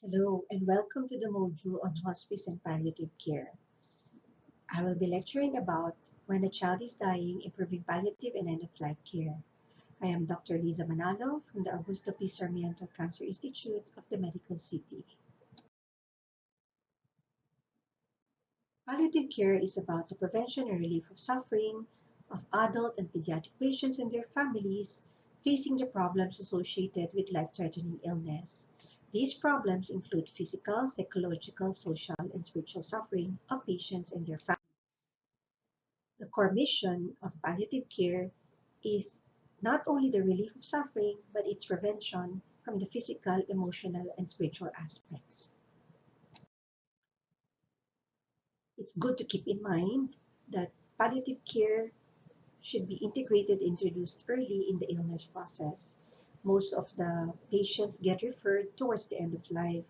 Hello, and welcome to the module on hospice and palliative care. I will be lecturing about when a child is dying, improving palliative and end-of-life care. I am Dr. Liza Manalo from the Augusto P. Sarmiento Cancer Institute of the Medical City. Palliative care is about the prevention and relief of suffering of adult and pediatric patients and their families facing the problems associated with life-threatening illness. These problems include physical, psychological, social, and spiritual suffering of patients and their families. The core mission of palliative care is not only the relief of suffering, but its prevention from the physical, emotional, and spiritual aspects. It's good to keep in mind that palliative care should be integrated, introduced early in the illness process. Most of the patients get referred towards the end of life,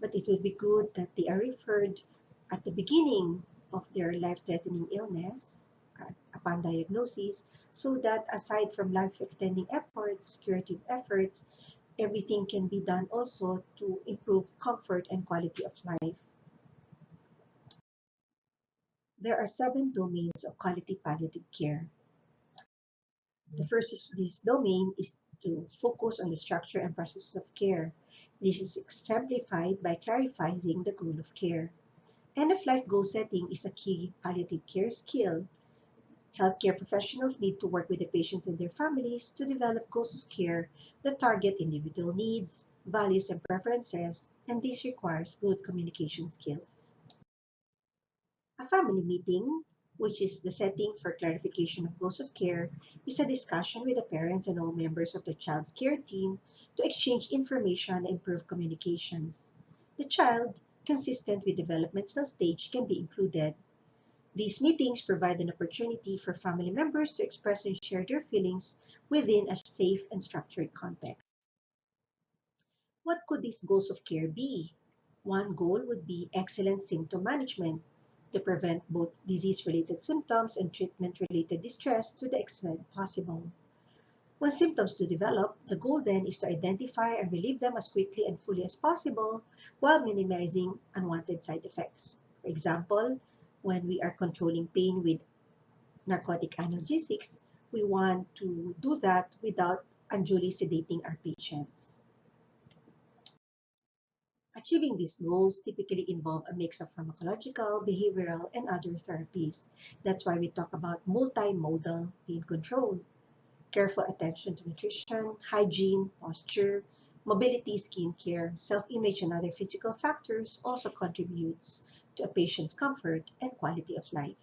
but it would be good that they are referred at the beginning of their life-threatening illness upon diagnosis, so that aside from life-extending efforts, curative efforts, everything can be done also to improve comfort and quality of life. There are 7 domains of quality palliative care. The first is this domain is to focus on the structure and process of care. This is exemplified by clarifying the goal of care. End-of-life goal setting is a key palliative care skill. Healthcare professionals need to work with the patients and their families to develop goals of care that target individual needs, values, and preferences, and this requires good communication skills. A family meeting, which is the setting for clarification of goals of care, is a discussion with the parents and all members of the child's care team to exchange information and improve communications. The child, consistent with developmental stage, can be included. These meetings provide an opportunity for family members to express and share their feelings within a safe and structured context. What could these goals of care be? One goal would be excellent symptom management to prevent both disease-related symptoms and treatment-related distress to the extent possible. When symptoms do develop, the goal then is to identify and relieve them as quickly and fully as possible while minimizing unwanted side effects. For example, when we are controlling pain with narcotic analgesics, we want to do that without unduly sedating our patients. Achieving these goals typically involve a mix of pharmacological, behavioral, and other therapies. That's why we talk about multimodal pain control. Careful attention to nutrition, hygiene, posture, mobility, skincare, self-image, and other physical factors also contributes to a patient's comfort and quality of life.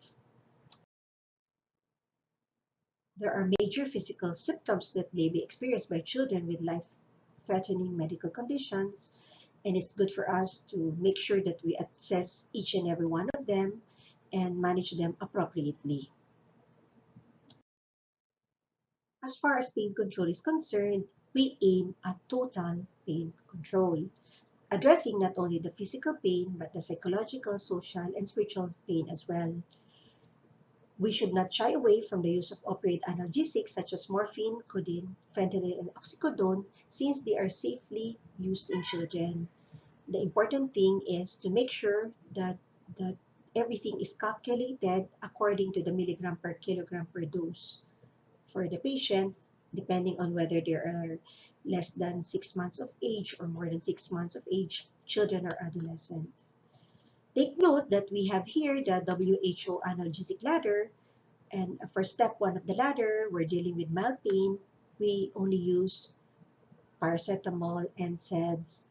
There are major physical symptoms that may be experienced by children with life-threatening medical conditions, and it's good for us to make sure that we assess each and every one of them and manage them appropriately. As far as pain control is concerned, we aim at total pain control, addressing not only the physical pain but the psychological, social, and spiritual pain as well. We should not shy away from the use of opioid analgesics such as morphine, codeine, fentanyl, and oxycodone since they are safely used in children. The important thing is to make sure that everything is calculated according to the milligram per kilogram per dose for the patients, depending on whether they are less than 6 months of age or more than 6 months of age, children or adolescent. Take note that we have here the WHO analgesic ladder, and for step 1 of the ladder, we're dealing with mild pain. We only use paracetamol, NSAIDs,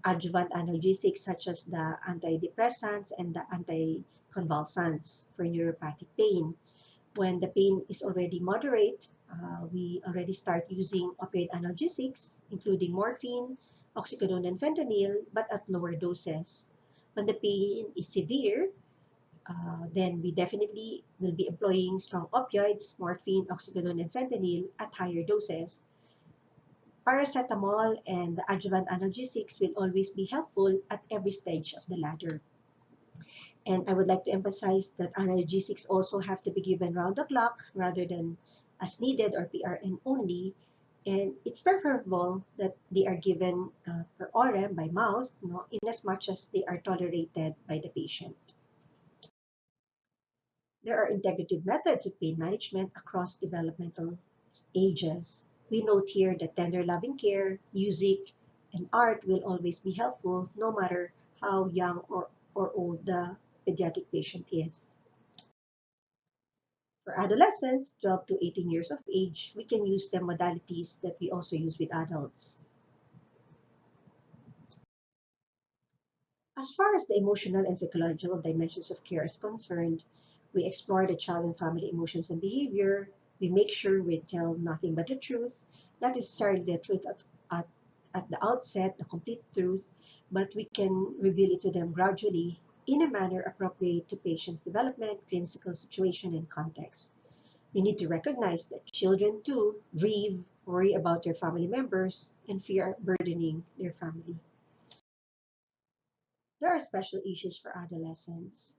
adjuvant analgesics such as the antidepressants and the anticonvulsants for neuropathic pain. When the pain is already moderate, we already start using opioid analgesics, including morphine, oxycodone, and fentanyl, but at lower doses. When the pain is severe, then we definitely will be employing strong opioids, morphine, oxycodone, and fentanyl at higher doses. Paracetamol and the adjuvant analgesics will always be helpful at every stage of the ladder. And I would like to emphasize that analgesics also have to be given round the clock rather than as needed or PRN only. And it's preferable that they are given per oral by mouth, in as much as they are tolerated by the patient. There are integrative methods of pain management across developmental ages. We note here that tender loving care, music, and art will always be helpful no matter how young or old the pediatric patient is. For adolescents, 12 to 18 years of age, we can use the modalities that we also use with adults. As far as the emotional and psychological dimensions of care is concerned, we explore the child and family emotions and behavior. We make sure we tell nothing but the truth, not necessarily the truth at the outset, the complete truth, but we can reveal it to them gradually in a manner appropriate to patient's development, clinical situation, and context. We need to recognize that children too grieve, worry about their family members, and fear burdening their family. There are special issues for adolescents.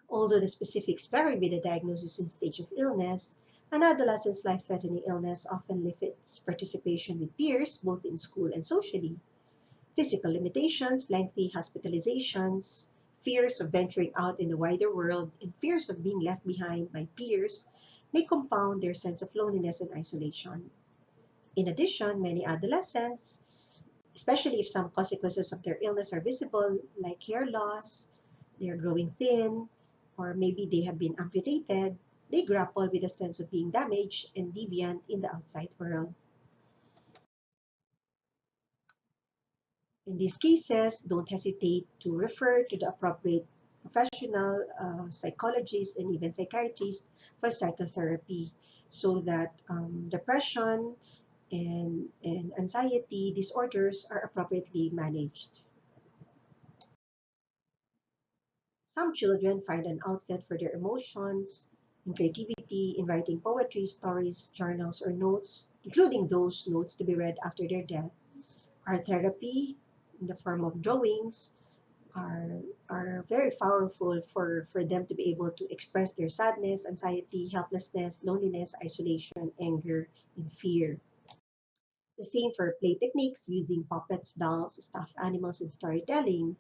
Although the specifics vary with the diagnosis and stage of illness, an adolescent's life-threatening illness often limits participation with peers, both in school and socially. Physical limitations, lengthy hospitalizations, fears of venturing out in the wider world, and fears of being left behind by peers may compound their sense of loneliness and isolation. In addition, many adolescents, especially if some consequences of their illness are visible, like hair loss, they are growing thin, or maybe they have been amputated, they grapple with a sense of being damaged and deviant in the outside world. In these cases, don't hesitate to refer to the appropriate professional, psychologists, and even psychiatrists for psychotherapy so that depression and anxiety disorders are appropriately managed. Some children find an outlet for their emotions and creativity in writing poetry, stories, journals, or notes, including those notes to be read after their death. Art therapy, in the form of drawings, are, are very powerful for them to be able to express their sadness, anxiety, helplessness, loneliness, isolation, anger, and fear. The same for play techniques using puppets, dolls, stuffed animals, and storytelling.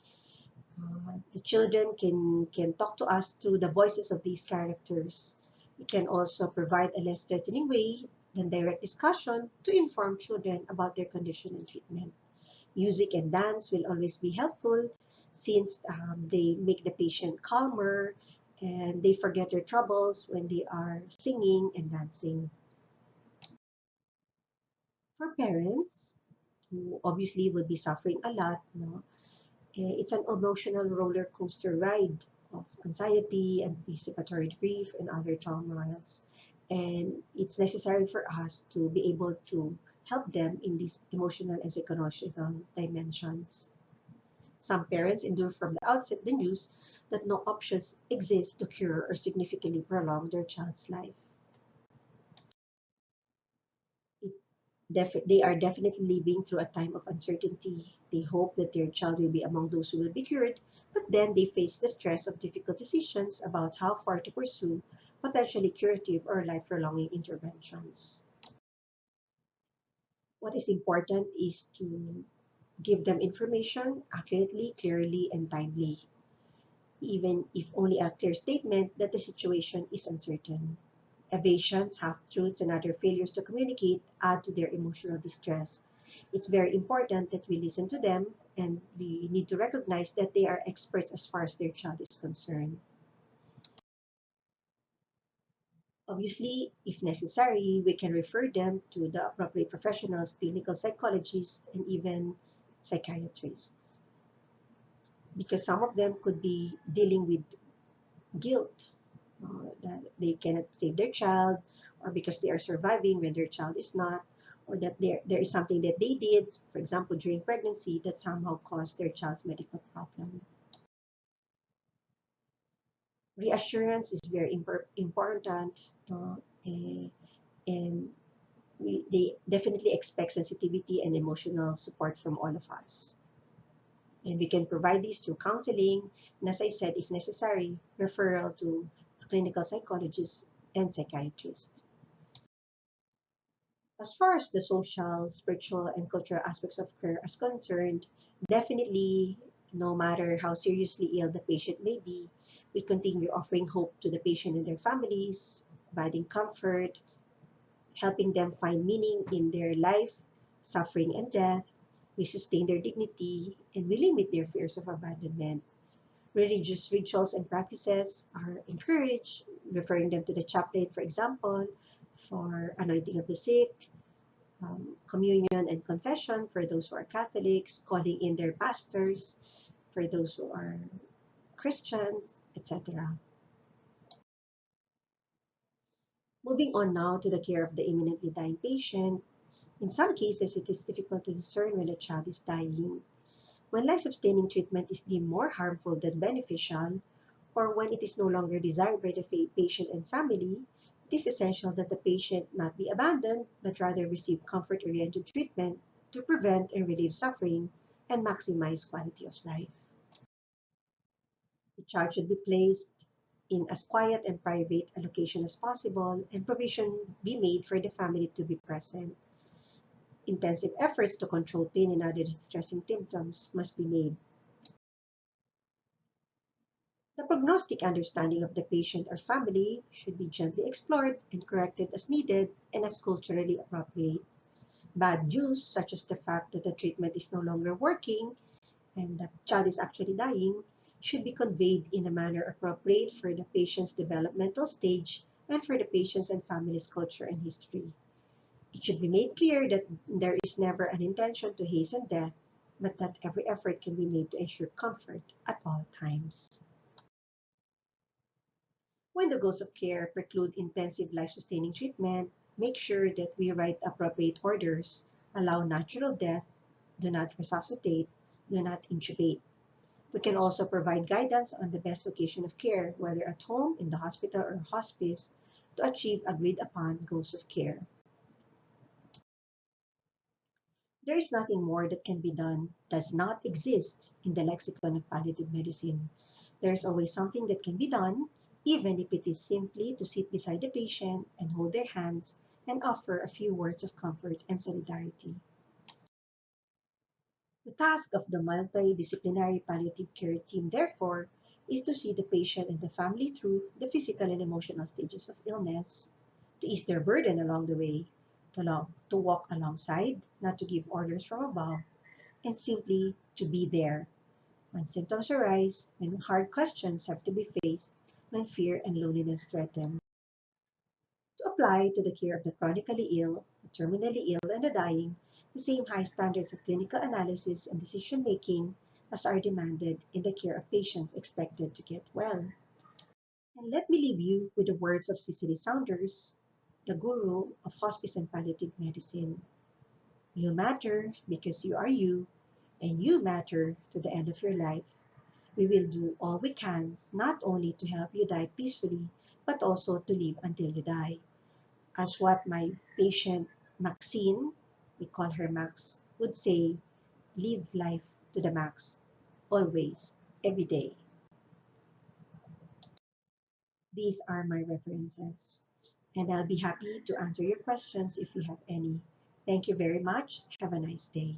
The children can talk to us through the voices of these characters. It can also provide a less threatening way than direct discussion to inform children about their condition and treatment. Music and dance will always be helpful since they make the patient calmer and they forget their troubles when they are singing and dancing. For parents who obviously would be suffering a lot, no, it's an emotional roller coaster ride of anxiety, anticipatory grief, and other turmoils. And it's necessary for us to be able to help them in these emotional and psychological dimensions. Some parents endure from the outset the news that no options exist to cure or significantly prolong their child's life. They are definitely living through a time of uncertainty. They hope that their child will be among those who will be cured, but then they face the stress of difficult decisions about how far to pursue potentially curative or life-prolonging interventions. What is important is to give them information accurately, clearly, and timely, even if only a clear statement that the situation is uncertain. Evasions, half-truths, and other failures to communicate add to their emotional distress. It's very important that we listen to them and we need to recognize that they are experts as far as their child is concerned. Obviously, if necessary, we can refer them to the appropriate professionals, clinical psychologists, and even psychiatrists, because some of them could be dealing with guilt that they cannot save their child, or because they are surviving when their child is not, or that there is something that they did, for example, during pregnancy, that somehow caused their child's medical problem. Reassurance is very important, eh, and they definitely expect sensitivity and emotional support from all of us. And we can provide these through counseling, and as I said, if necessary, referral to a clinical psychologist and psychiatrist. As far as the social, spiritual, and cultural aspects of care is concerned, definitely, no matter how seriously ill the patient may be, we continue offering hope to the patient and their families, providing comfort, helping them find meaning in their life, suffering, and death. We sustain their dignity and we limit their fears of abandonment. Religious rituals and practices are encouraged, referring them to the chaplain, for example, for anointing of the sick, communion and confession for those who are Catholics, calling in their pastors for those who are Christians, etc. Moving on now to the care of the imminently dying patient. In some cases, it is difficult to discern when a child is dying. When life-sustaining treatment is deemed more harmful than beneficial, or when it is no longer desired by the patient and family, it is essential that the patient not be abandoned, but rather receive comfort-oriented treatment to prevent and relieve suffering and maximize quality of life. The child should be placed in as quiet and private a location as possible, and provision be made for the family to be present. Intensive efforts to control pain and other distressing symptoms must be made. The prognostic understanding of the patient or family should be gently explored and corrected as needed and as culturally appropriate. Bad news, such as the fact that the treatment is no longer working and the child is actually dying, should be conveyed in a manner appropriate for the patient's developmental stage and for the patient's and family's culture and history. It should be made clear that there is never an intention to hasten death, but that every effort can be made to ensure comfort at all times. When the goals of care preclude intensive life-sustaining treatment, make sure that we write appropriate orders, allow natural death, do not resuscitate, do not intubate. We can also provide guidance on the best location of care, whether at home, in the hospital, or hospice, to achieve agreed upon goals of care. There is nothing more that can be done, does not exist in the lexicon of palliative medicine. There is always something that can be done, even if it is simply to sit beside the patient and hold their hands and offer a few words of comfort and solidarity. The task of the multidisciplinary palliative care team, therefore, is to see the patient and the family through the physical and emotional stages of illness, to ease their burden along the way, to walk alongside, not to give orders from above, and simply to be there when symptoms arise, when hard questions have to be faced, when fear and loneliness threaten. To apply to the care of the chronically ill, the terminally ill, and the dying the same high standards of clinical analysis and decision making as are demanded in the care of patients expected to get well. And let me leave you with the words of Cicely Saunders, the guru of hospice and palliative medicine. You matter because you are you, and you matter to the end of your life. We will do all we can, not only to help you die peacefully, but also to live until you die. As what my patient Maxine, we call her Max, would say, live life to the max, always, every day. These are my references, and I'll be happy to answer your questions if you have any. Thank you very much. Have a nice day.